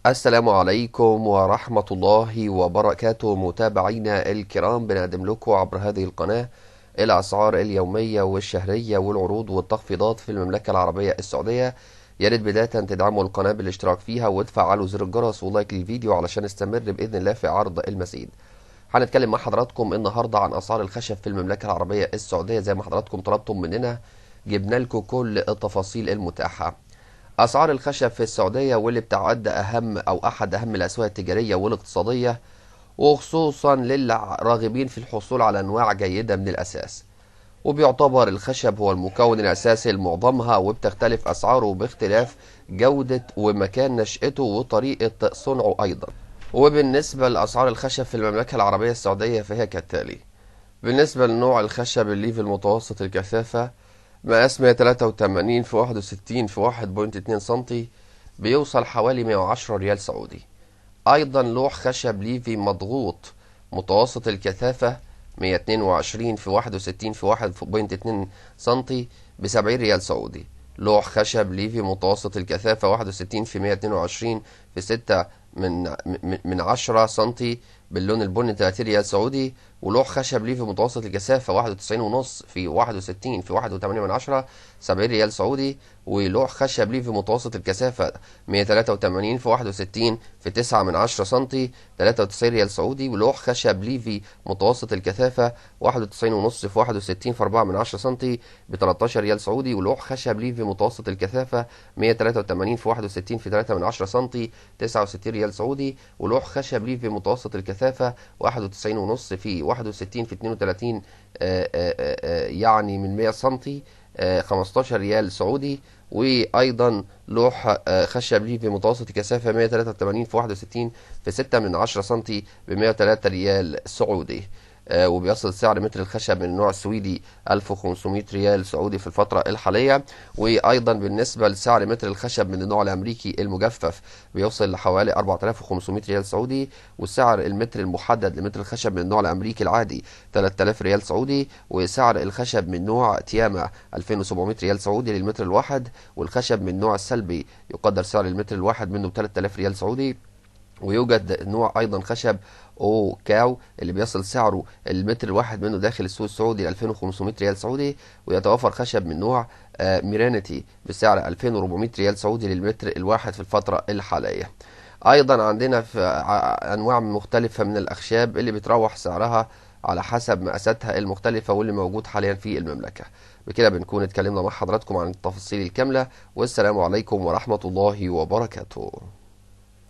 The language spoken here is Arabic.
السلام عليكم ورحمة الله وبركاته متابعينا الكرام. بنقدم لكم عبر هذه القناة الأسعار اليومية والشهرية والعروض والتخفيضات في المملكة العربية السعودية. يا ريت بداية تدعموا القناة بالاشتراك فيها وتفعلوا زر الجرس ولايك للفيديو علشان نستمر بإذن الله في عرض المزيد. هنتكلم مع حضراتكم النهاردة عن أسعار الخشب في المملكة العربية السعودية. زي ما حضراتكم طلبتم مننا جبنا لكم كل التفاصيل المتاحة. أسعار الخشب في السعودية واللي بتعد أحد أهم الأسواق التجارية والاقتصادية، وخصوصا للراغبين في الحصول على أنواع جيدة من الأساس. وبيعتبر الخشب هو المكون الأساسي لمعظمها، وبتختلف أسعاره باختلاف جودة ومكان نشأته وطريقة صنعه أيضا. وبالنسبة لأسعار الخشب في المملكة العربية السعودية فهي كالتالي: بالنسبة لنوع الخشب الليفي المتوسط الكثافة مقاس 183 في 61 في 1.2 سنتي بيوصل حوالي 110 ريال سعودي. أيضا لوح خشب ليفي مضغوط متوسط الكثافة 122 في 61 في 1.2 سنتي ب70 ريال سعودي. لوح خشب ليفي متوسط الكثافة 61 في 122 في 6 من 10 سنتي باللون البني 30 ريال سعودي. ولوح خشب ليفي متوسط الكثافة 91.5 في 61 في 1.8 من 10 70 ريال سعودي. ولوح خشب ليفي متوسط الكثافة 183 في 61 في 9 من 10 سنتي 93 ريال سعودي. ولوح خشب ليفي متوسط الكثافة 91.5 في 61 في 4 من 10 سنتي ب 13 ريال سعودي. ولوح خشب ليفي متوسط الكثافة 183 في 61 في 3 من 10 سنتي 69 ريال سعودي. ولوح خشب ليفي متوسط الكثافة 91.5 في 61 في 32 يعني من 100 سنتي 15 ريال سعودي. وأيضا لوح خشب ليفي متوسط الكثافة 183 في 61 في 6 من 10 سنتي ب 103 ريال سعودي. وبيصل سعر متر الخشب من النوع السويدي 1500 ريال سعودي في الفترة الحالية. وأيضا بالنسبة لسعر متر الخشب من النوع الأمريكي المجفف بيوصل لحوالي 4500 ريال سعودي. وسعر المتر المحدد لمتر الخشب من النوع الأمريكي العادي 3000 ريال سعودي. وسعر الخشب من نوع تياما 2700 ريال سعودي للمتر الواحد. والخشب من النوع السلبي يقدر سعر المتر الواحد منه ب 3000 ريال سعودي. ويوجد نوع ايضا خشب او كاو اللي بيصل سعره المتر الواحد منه داخل السوق السعودي 2500 ريال سعودي. ويتوفر خشب من نوع ميرانيتي بسعر 2400 ريال سعودي للمتر الواحد في الفترة الحالية. ايضا عندنا في انواع مختلفة من الاخشاب اللي بتروح سعرها على حسب مقاساتها المختلفة واللي موجود حاليا في المملكة. بكده بنكون اتكلمنا مع حضراتكم عن التفاصيل الكاملة، والسلام عليكم ورحمة الله وبركاته.